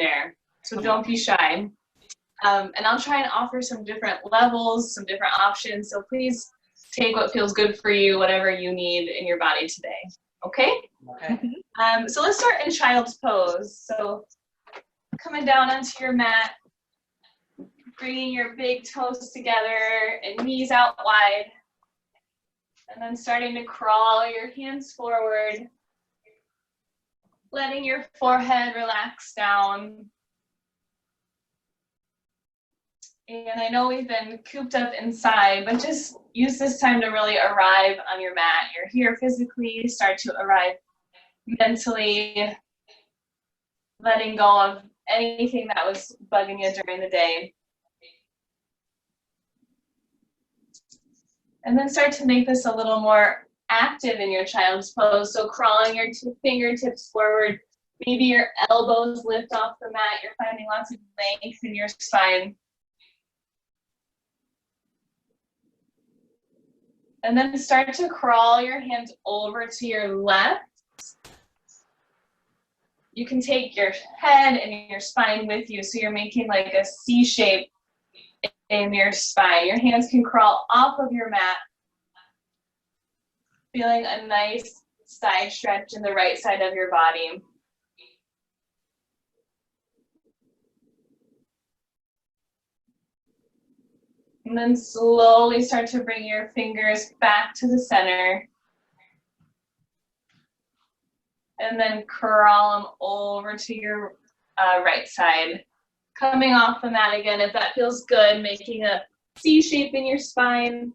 there, so don't be shy. And I'll try and offer some different levels, some different options, so please take what feels good for you, whatever you need in your body today, okay? Okay. So let's start in child's pose. So coming down onto your mat, bringing your big toes together and knees out wide, and then starting to crawl your hands forward, letting your forehead relax down. And I know we've been cooped up inside, but just use this time to really arrive on your mat. You're here physically, start to arrive mentally, letting go of anything that was bugging you during the day. And then start to make this a little more active in your child's pose. So crawling your fingertips forward, maybe your elbows lift off the mat. You're finding lots of length in your spine. And then start to crawl your hands over to your left. You can take your head and your spine with you, so you're making like a C shape in your spine. Your hands can crawl off of your mat, feeling a nice side stretch in the right side of your body. And then slowly start to bring your fingers back to the center. And then crawl them over to your right side. Coming off the mat again, if that feels good, making a C shape in your spine.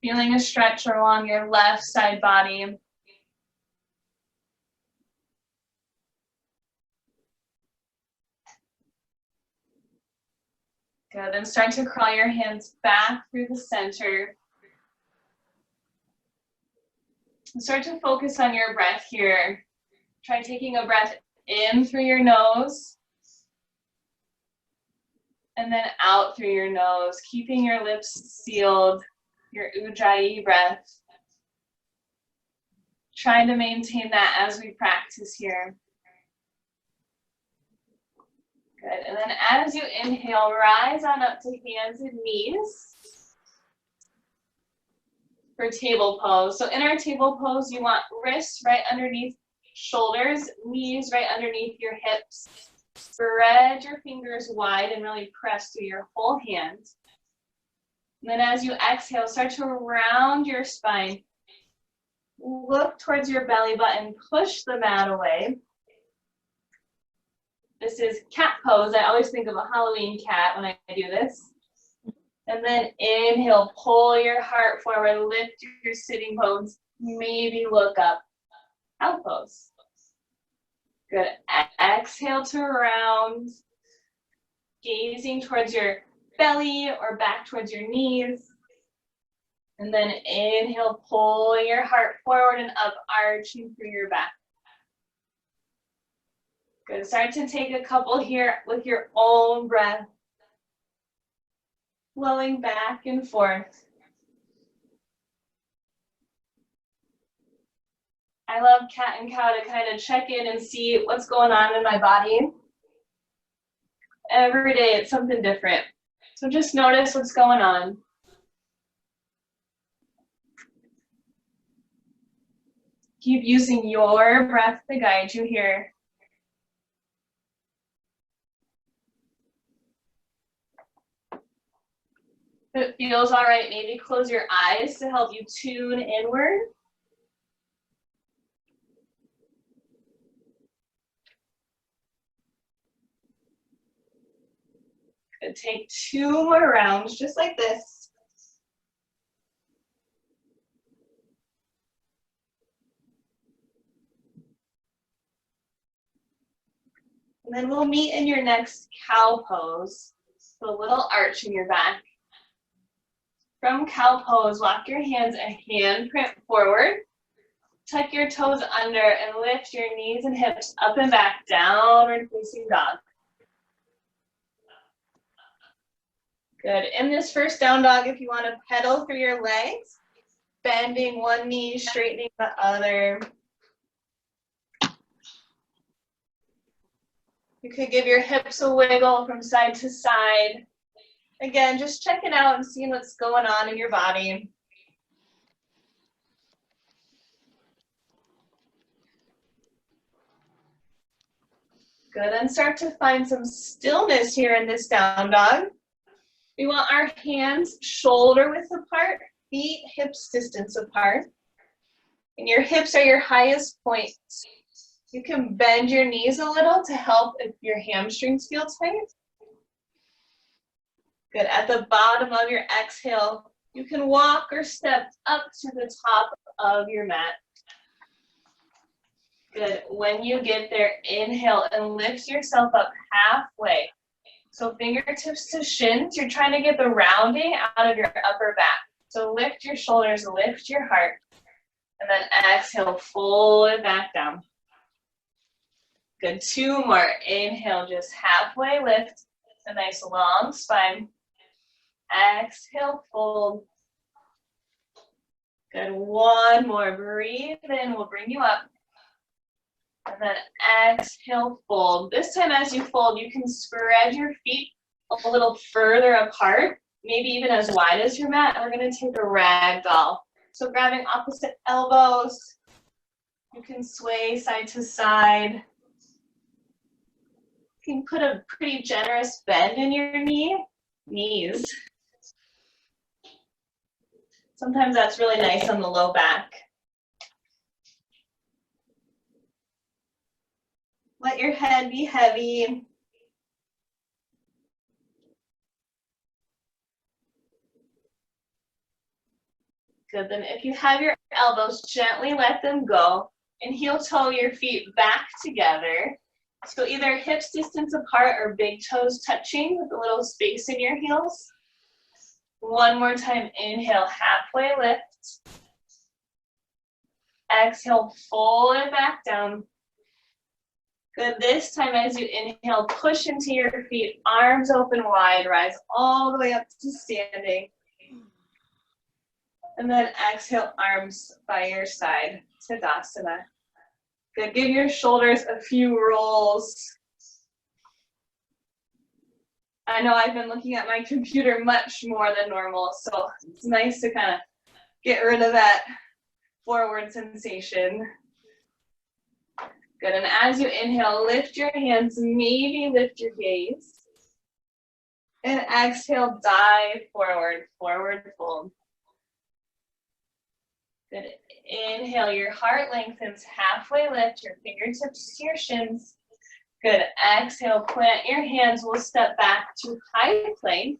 Feeling a stretch along your left side body. Good, then start to crawl your hands back through the center. Start to focus on your breath here. Try taking a breath in through your nose and then out through your nose, keeping your lips sealed, your Ujjayi breath. Trying to maintain that as we practice here. Good, and then as you inhale, rise on up to hands and knees for table pose. So in our table pose, you want wrists right underneath shoulders, knees right underneath your hips. Spread your fingers wide and really press through your whole hand. And then as you exhale, start to round your spine. Look towards your belly button, push the mat away. This is cat pose. I always think of a Halloween cat when I do this. And then inhale, pull your heart forward, lift your sitting bones, maybe look up. Cow pose. Good. Exhale to round, gazing towards your belly or back towards your knees. And then inhale, pull your heart forward and up, arching through your back. Good. Start to take a couple here with your own breath. Flowing back and forth. I love cat and cow to kind of check in and see what's going on in my body. Every day it's something different. So just notice what's going on. Keep using your breath to guide you here. If it feels all right, maybe close your eyes to help you tune inward. Good. Take 2 more rounds, just like this. And then we'll meet in your next cow pose. So a little arch in your back. From cow pose, walk your hands a handprint forward. Tuck your toes under and lift your knees and hips up and back, downward facing dog. Good. In this first down dog, if you want to pedal through your legs, bending one knee, straightening the other. You could give your hips a wiggle from side to side. Again, just checking out and seeing what's going on in your body. Good, and start to find some stillness here in this down dog. We want our hands shoulder width apart, feet hips distance apart. And your hips are your highest point. You can bend your knees a little to help if your hamstrings feel tight. Good, at the bottom of your exhale, you can walk or step up to the top of your mat. Good, when you get there, inhale and lift yourself up halfway. So fingertips to shins, you're trying to get the rounding out of your upper back. So lift your shoulders, lift your heart. And then exhale, fold it back down. Good, 2 more. Inhale, just halfway lift. A nice long spine. Exhale, fold. Good, 1 more. Breathe in, we'll bring you up. And then exhale, fold. This time as you fold, you can spread your feet a little further apart, maybe even as wide as your mat. And we're gonna take a ragdoll. So grabbing opposite elbows, you can sway side to side. You can put a pretty generous bend in your knees. Sometimes that's really nice on the low back. Let your head be heavy. Good, then if you have your elbows, gently let them go and heel toe your feet back together. So either hips distance apart or big toes touching with a little space in your heels. 1 more time, inhale, halfway lift. Exhale, fold it back down. Good, this time as you inhale, push into your feet, arms open wide, rise all the way up to standing. And then exhale, arms by your side, Tadasana. Good, give your shoulders a few rolls. I know I've been looking at my computer much more than normal, so it's nice to kind of get rid of that forward sensation. Good, and as you inhale, lift your hands, maybe lift your gaze. And exhale, dive forward, forward fold. Good, inhale, your heart lengthens, halfway lift, your fingertips to your shins. Good, exhale, plant your hands, we'll step back to high plank.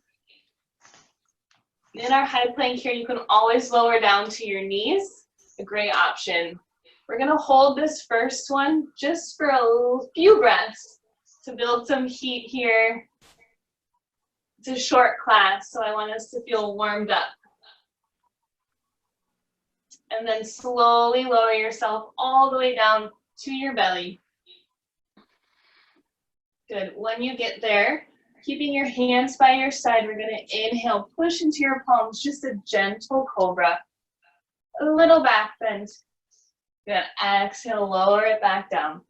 In our high plank here, you can always lower down to your knees, a great option. We're gonna hold this first one just for a few breaths to build some heat here. It's a short class, so I want us to feel warmed up. And then slowly lower yourself all the way down to your belly. Good, when you get there, keeping your hands by your side, we're gonna inhale, push into your palms, just a gentle cobra. A little back bend. Good, exhale, lower it back down.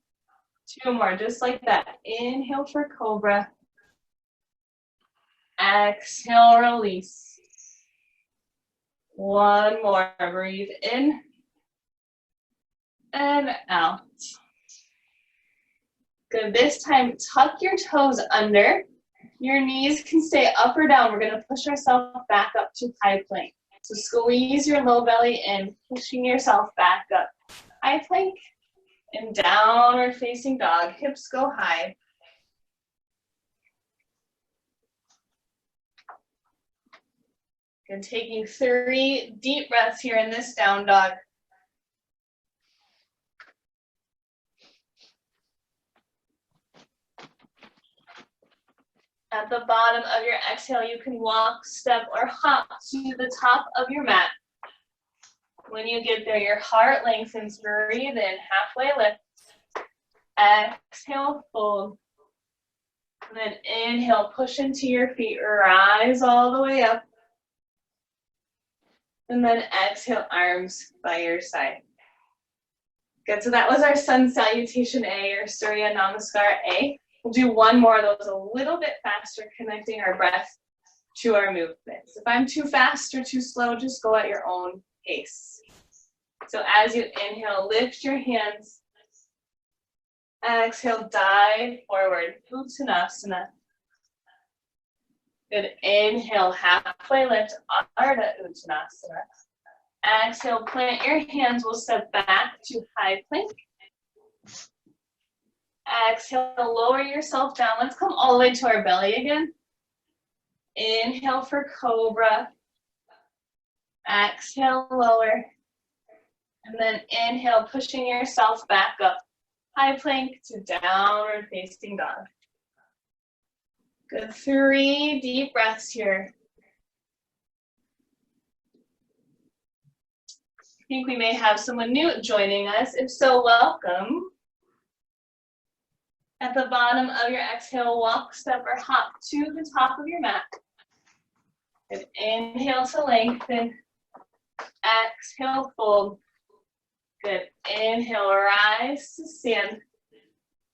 2 more, just like that. Inhale for cobra. Exhale, release. 1 more, breathe in and out. Good, this time tuck your toes under. Your knees can stay up or down. We're gonna push ourselves back up to high plank. So squeeze your low belly in, pushing yourself back up. High plank and downward facing dog. Hips go high. Good, taking 3 deep breaths here in this down dog. At the bottom of your exhale, you can walk, step, or hop to the top of your mat. When you get there, your heart lengthens, breathe in, halfway lift. Exhale, fold. And then inhale, push into your feet, rise all the way up. And then exhale, arms by your side. Good, so that was our Sun Salutation A, or Surya Namaskar A. We'll do one more of those a little bit faster, connecting our breath to our movements. If I'm too fast or too slow, just go at your own pace. So as you inhale, lift your hands. Exhale, dive forward, Uttanasana. Good, inhale, halfway lift, Ardha Uttanasana. Exhale, plant your hands, we'll step back to high plank. Exhale, lower yourself down. Let's come all the way to our belly again. Inhale for cobra. Exhale, lower. And then inhale, pushing yourself back up. High plank to downward facing dog. Good, 3 deep breaths here. I think we may have someone new joining us. If so, welcome. At the bottom of your exhale, walk, step, or hop to the top of your mat. And inhale to lengthen. Exhale, fold. Good. Inhale, rise to stand.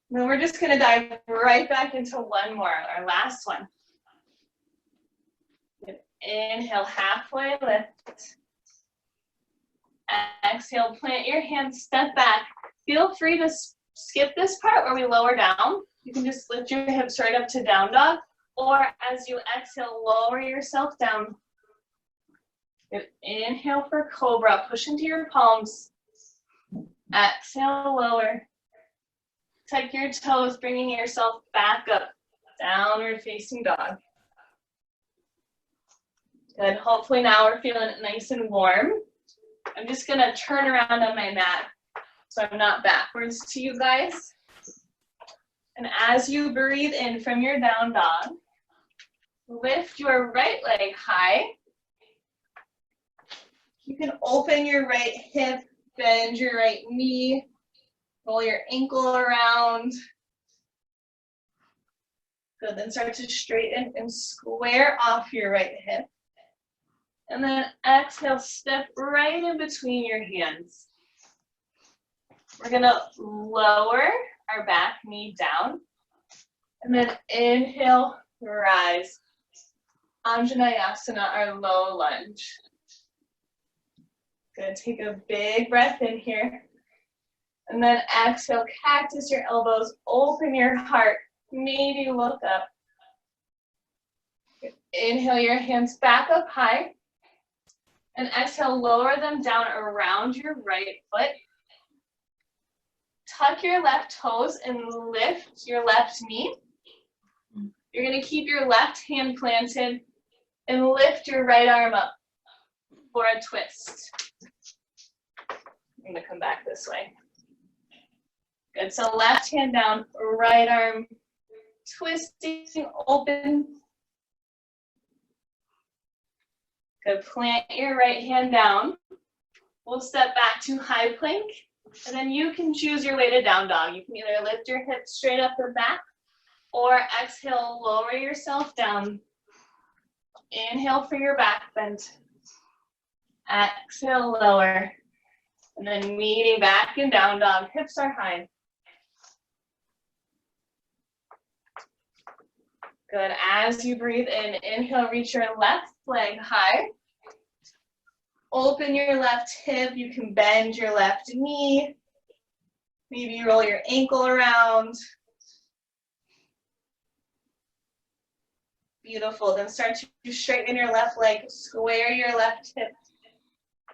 Then we're just going to dive right back into one more, our last one. Good. Inhale, halfway lift. Exhale, plant your hands, step back. Feel free to skip this part where we lower down. You can just lift your hips right up to down dog, or as you exhale, lower yourself down. Good. Inhale for cobra, push into your palms. Exhale, lower. Tuck your toes, bringing yourself back up, downward facing dog. Good, hopefully now we're feeling nice and warm. I'm just gonna turn around on my mat so I'm not backwards to you guys. And as you breathe in from your down dog, lift your right leg high. You can open your right hip, bend your right knee, roll your ankle around. Good, then start to straighten and square off your right hip. And then exhale, step right in between your hands. We're gonna lower our back knee down. And then inhale, rise. Anjaneyasana, our low lunge. Good, take a big breath in here. And then exhale, cactus your elbows, open your heart, maybe look up. Good. Inhale your hands back up high. And exhale, lower them down around your right foot. Tuck your left toes and lift your left knee. You're gonna keep your left hand planted and lift your right arm up for a twist. I'm gonna come back this way. Good, so left hand down, right arm twisting, open. Good, plant your right hand down. We'll step back to high plank, and then you can choose your way to down dog. You can either lift your hips straight up and back, or exhale, lower yourself down. Inhale for your back bend. Exhale, lower. And then meeting back in down dog, hips are high. Good, as you breathe in, inhale, reach your left leg high. Open your left hip, you can bend your left knee. Maybe roll your ankle around. Beautiful, then start to straighten your left leg, square your left hip.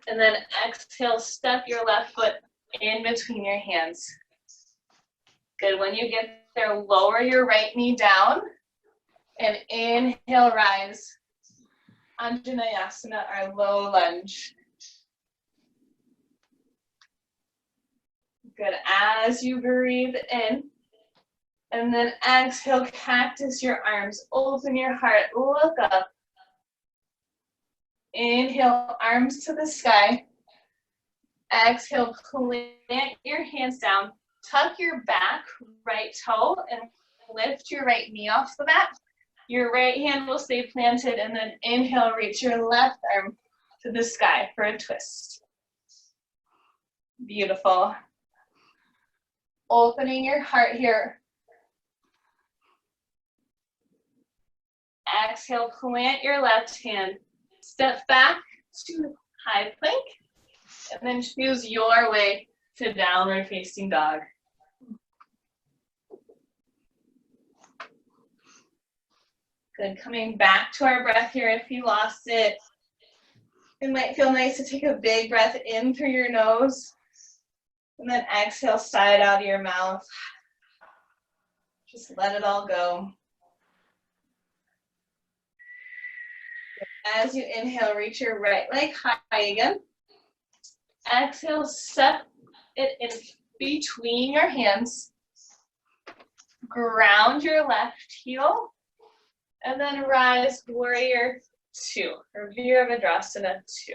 And then exhale, step your left foot in between your hands. Good, when you get there, lower your right knee down. And inhale, rise. Anjaneyasana, our low lunge. Good, as you breathe in. And then exhale, cactus your arms. Open your heart, look up. Inhale, arms to the sky. Exhale, plant your hands down. Tuck your back right toe and lift your right knee off the mat. Your right hand will stay planted, and then inhale, reach your left arm to the sky for a twist. Beautiful. Opening your heart here. exhale, plant your left hand. Step back to high plank, and then choose your way to downward facing dog. Good, coming back to our breath here. If you lost it, it might feel nice to take a big breath in through your nose, and then exhale, sigh it out of your mouth. Just let it all go. As you inhale, reach your right leg high again. Exhale, step it in between your hands. Ground your left heel. And then rise, warrior two, or Virabhadrasana 2.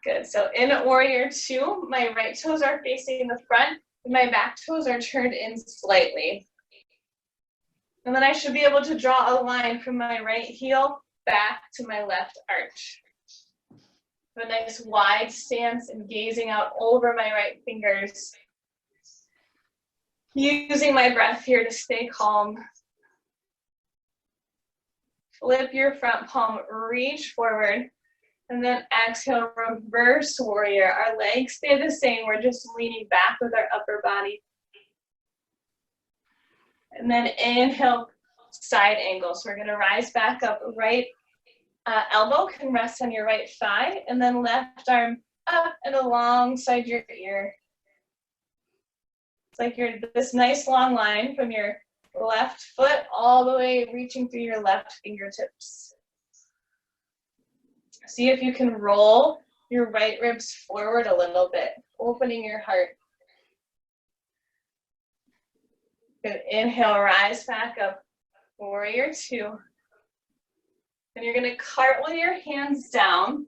Good, so in warrior 2, my right toes are facing the front, and my back toes are turned in slightly. And then I should be able to draw a line from my right heel back to my left arch. A nice wide stance and gazing out over my right fingers. Using my breath here to stay calm. Flip your front palm, reach forward, and then exhale, reverse warrior. Our legs stay the same. We're just leaning back with our upper body. And then inhale, side angle. So we're going to rise back up. Right elbow can rest on your right thigh, and then left arm up and alongside your ear. It's like you're this nice long line from your left foot all the way reaching through your left fingertips. See if you can roll your right ribs forward a little bit, opening your heart. Good. Inhale, rise back up, warrior 2. And you're going to cartwheel your hands down,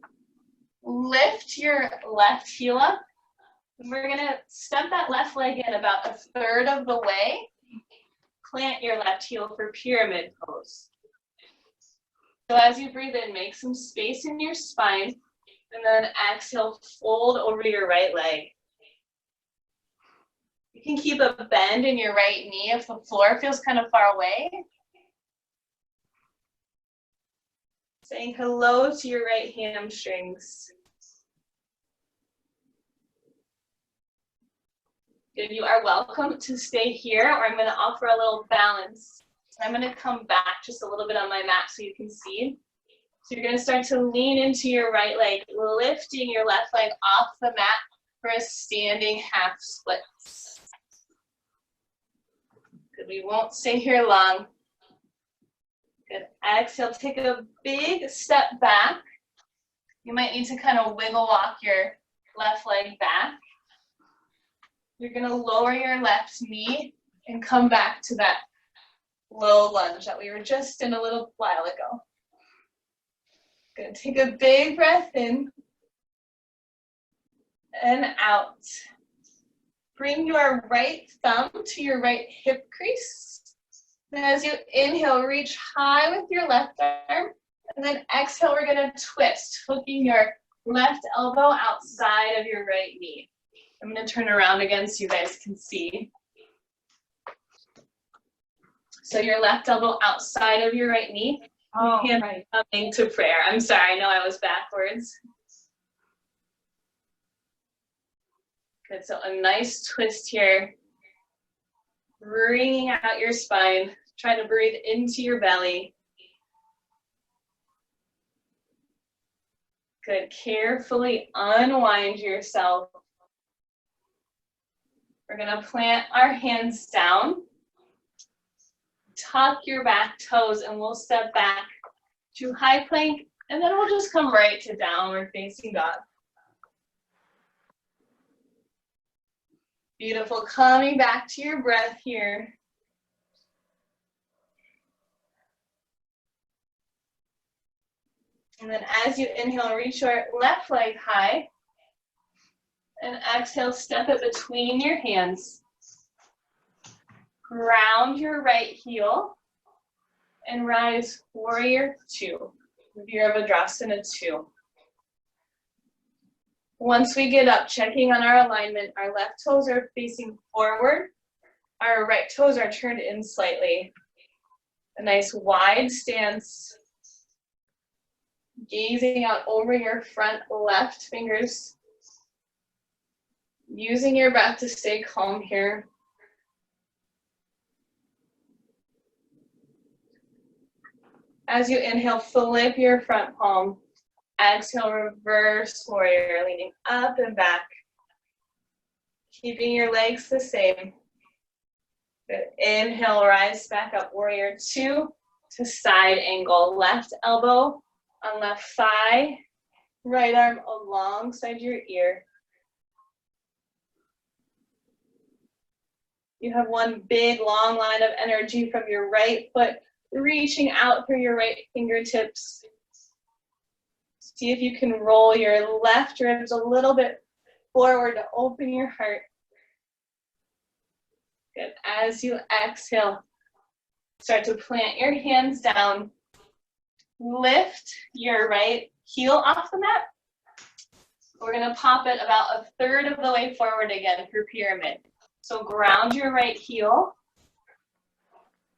lift your left heel up, and we're going to step that left leg in about a third of the way. Plant your left heel for pyramid pose. So as you breathe in, make some space in your spine, and then exhale, fold over your right leg. You can keep a bend in your right knee if the floor feels kind of far away. Saying hello to your right hamstrings. Good, you are welcome to stay here, or I'm going to offer a little balance. I'm going to come back just a little bit on my mat so you can see. So you're going to start to lean into your right leg, lifting your left leg off the mat for a standing half split. Good, we won't stay here long. Good, exhale, take a big step back. You might need to kind of wiggle walk your left leg back. You're going to lower your left knee and come back to that low lunge that we were just in a little while ago. Good, take a big breath in and out. Bring your right thumb to your right hip crease. And as you inhale, reach high with your left arm. And then exhale, we're going to twist, hooking your left elbow outside of your right knee. I'm going to turn around again so you guys can see. So your left elbow outside of your right knee. Hand right. Coming to prayer. I'm sorry, I know I was backwards. Good, so a nice twist here. Bringing out your spine. Try to breathe into your belly. Good, carefully unwind yourself. We're gonna plant our hands down. Tuck your back toes and we'll step back to high plank, and then we'll just come right to downward facing dog. Beautiful, coming back to your breath here. And then as you inhale, reach your left leg high. And exhale, step it between your hands. Ground your right heel and rise, warrior 2, Virabhadrasana 2. Once we get up, checking on our alignment, our left toes are facing forward, our right toes are turned in slightly. A nice wide stance. Gazing out over your front left fingers. Using your breath to stay calm here. As you inhale, flip your front palm. Exhale, reverse warrior, leaning up and back. Keeping your legs the same. Good. Inhale, rise back up, warrior two to side angle. Left elbow on left thigh, right arm alongside your ear. You have one big long line of energy from your right foot reaching out through your right fingertips. See if you can roll your left ribs a little bit forward to open your heart. Good. As you exhale, start to plant your hands down. Lift your right heel off the mat. We're going to pop it about a third of the way forward again for pyramid. So ground your right heel.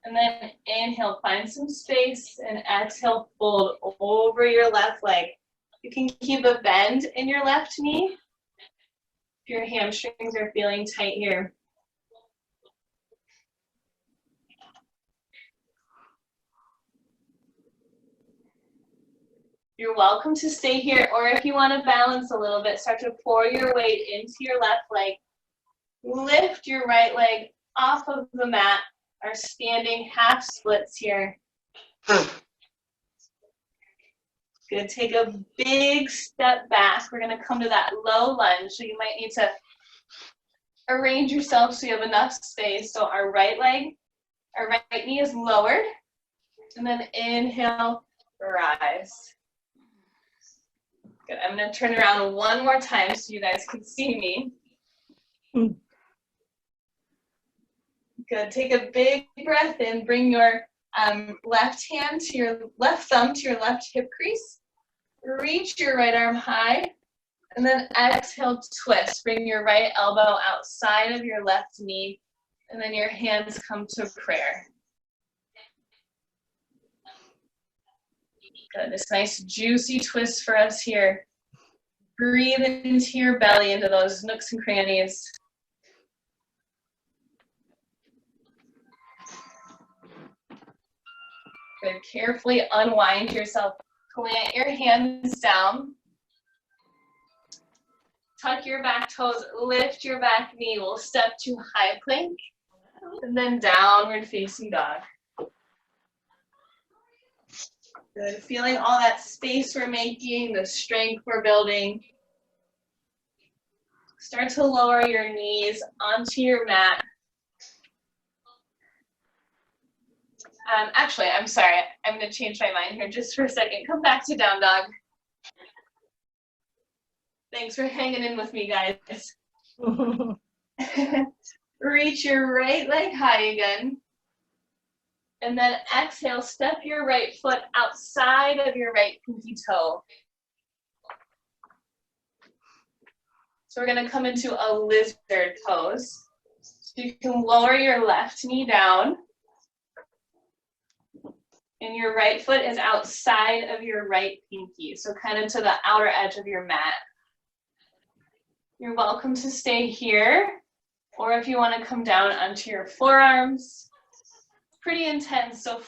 And then inhale, find some space, and exhale, fold over your left leg. You can keep a bend in your left knee if your hamstrings are feeling tight here. You're welcome to stay here, or if you want to balance a little bit, start to pour your weight into your left leg. Lift your right leg off of the mat. Our standing half splits here. Good. Take a big step back. We're going to come to that low lunge. So you might need to arrange yourself so you have enough space. So our right leg, our right knee is lowered. And then inhale, rise. Good. I'm going to turn around one more time so you guys can see me. Good. Take a big breath in. Bring your left hand to your left thumb to your left hip crease. Reach your right arm high. And then exhale, twist. Bring your right elbow outside of your left knee. And then your hands come to prayer. Good. This nice juicy twist for us here. Breathe into your belly, into those nooks and crannies. Good. Carefully unwind yourself. Plant your hands down. Tuck your back toes. Lift your back knee. We'll step to high plank. And then downward facing dog. Good. Feeling all that space we're making, the strength we're building. Start to lower your knees onto your mat. Actually, I'm sorry. I'm going to change my mind here just for a second. Come back to down dog. Thanks for hanging in with me, guys. Reach your right leg high again. And then exhale, step your right foot outside of your right pinky toe. So we're going to come into a lizard pose. So you can lower your left knee down. And your right foot is outside of your right pinky, so kind of to the outer edge of your mat. You're welcome to stay here, or if you want to come down onto your forearms. Pretty intense, so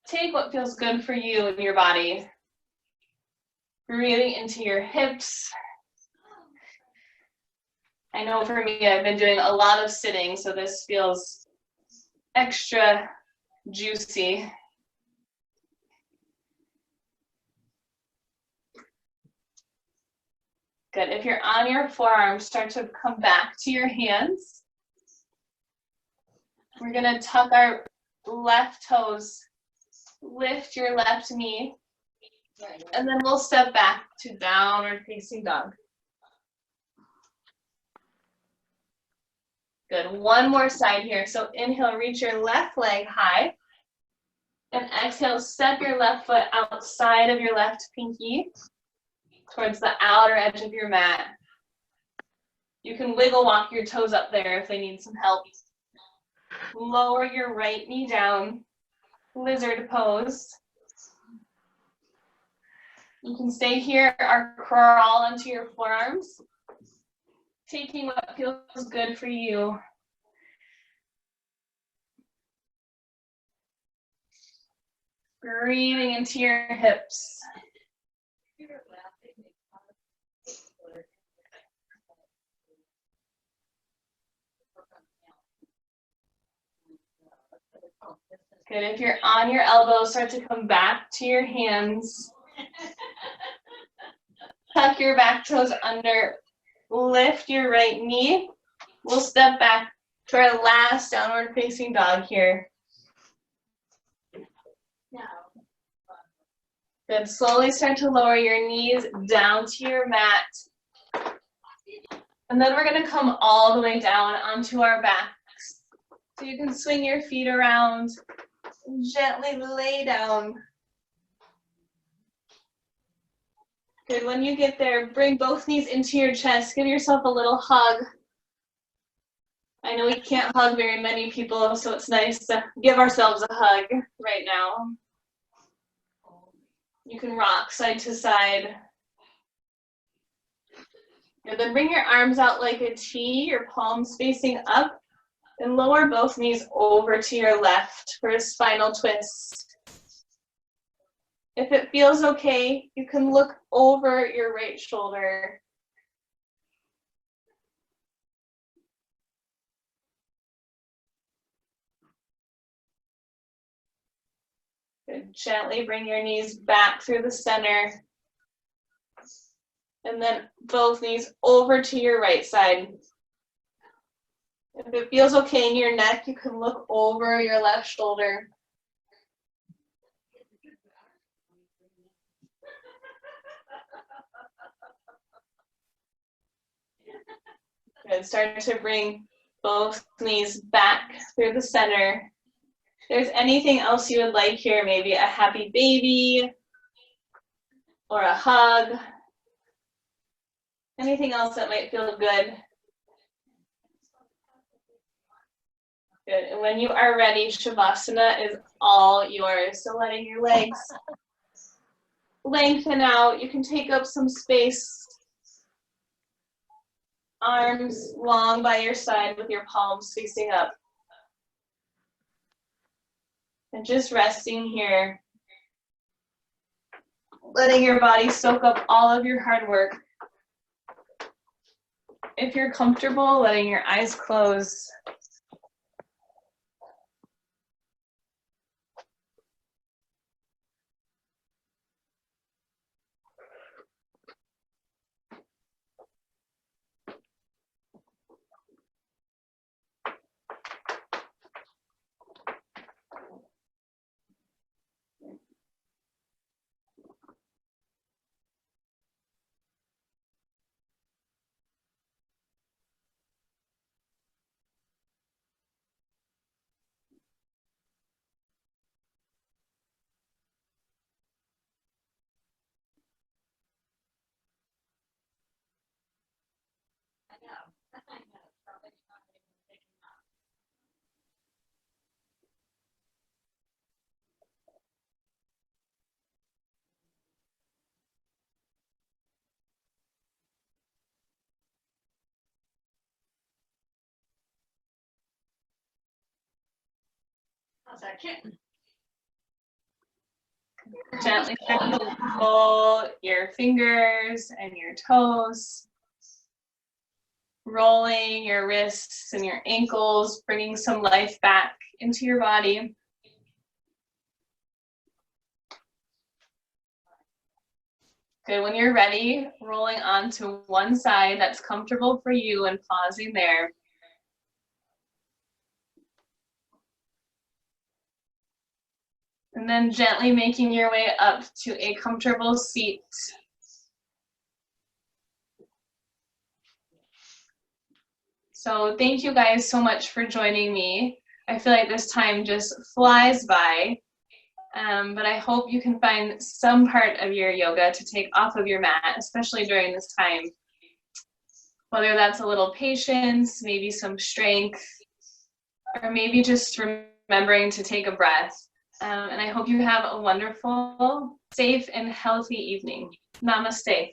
take what feels good for you and your body. Breathing into your hips. I know for me, I've been doing a lot of sitting, so this feels extra juicy. Good. If you're on your forearms, start to come back to your hands. We're going to tuck our left toes, lift your left knee, and then we'll step back to downward facing dog. Good. One more side here. So inhale, reach your left leg high. And exhale, step your left foot outside of your left pinky towards the outer edge of your mat. You can wiggle walk your toes up there if they need some help. Lower your right knee down. lizard pose. You can stay here or crawl onto your forearms, taking what feels good for you. Breathing into your hips. Good. If you're on your elbows, start to come back to your hands. Tuck your back toes under. Lift your right knee. We'll step back to our last downward facing dog here. Good. Slowly start to lower your knees down to your mat. And then we're going to come all the way down onto our backs. So you can swing your feet around and gently lay down. Good. When you get there, bring both knees into your chest. Give yourself a little hug. I know we can't hug very many people, so it's nice to give ourselves a hug right now. You can rock side to side. And then bring your arms out like a T, your palms facing up, and lower both knees over to your left for a spinal twist. If it feels okay, you can look over your right shoulder. Good. Gently bring your knees back through the center. And then both knees over to your right side. If it feels okay in your neck, you can look over your left shoulder. Good. Start to bring both knees back through the center. If there's anything else you would like here, maybe a happy baby or a hug, anything else that might feel good. Good. And when you are ready, Shavasana is all yours. So letting your legs lengthen out. You can take up some space. Arms long by your side with your palms facing up. And just resting here. Letting your body soak up all of your hard work. If you're comfortable, letting your eyes close. How's that kitten? Gently start to roll your fingers and your toes. Rolling your wrists and your ankles, bringing some life back into your body. Good. When you're ready, rolling onto one side that's comfortable for you and pausing there. And then gently making your way up to a comfortable seat. So thank you guys so much for joining me. I feel like this time just flies by, but I hope you can find some part of your yoga to take off of your mat, especially during this time. Whether that's a little patience, maybe some strength, or maybe just remembering to take a breath. And I hope you have a wonderful, safe, and healthy evening. Namaste.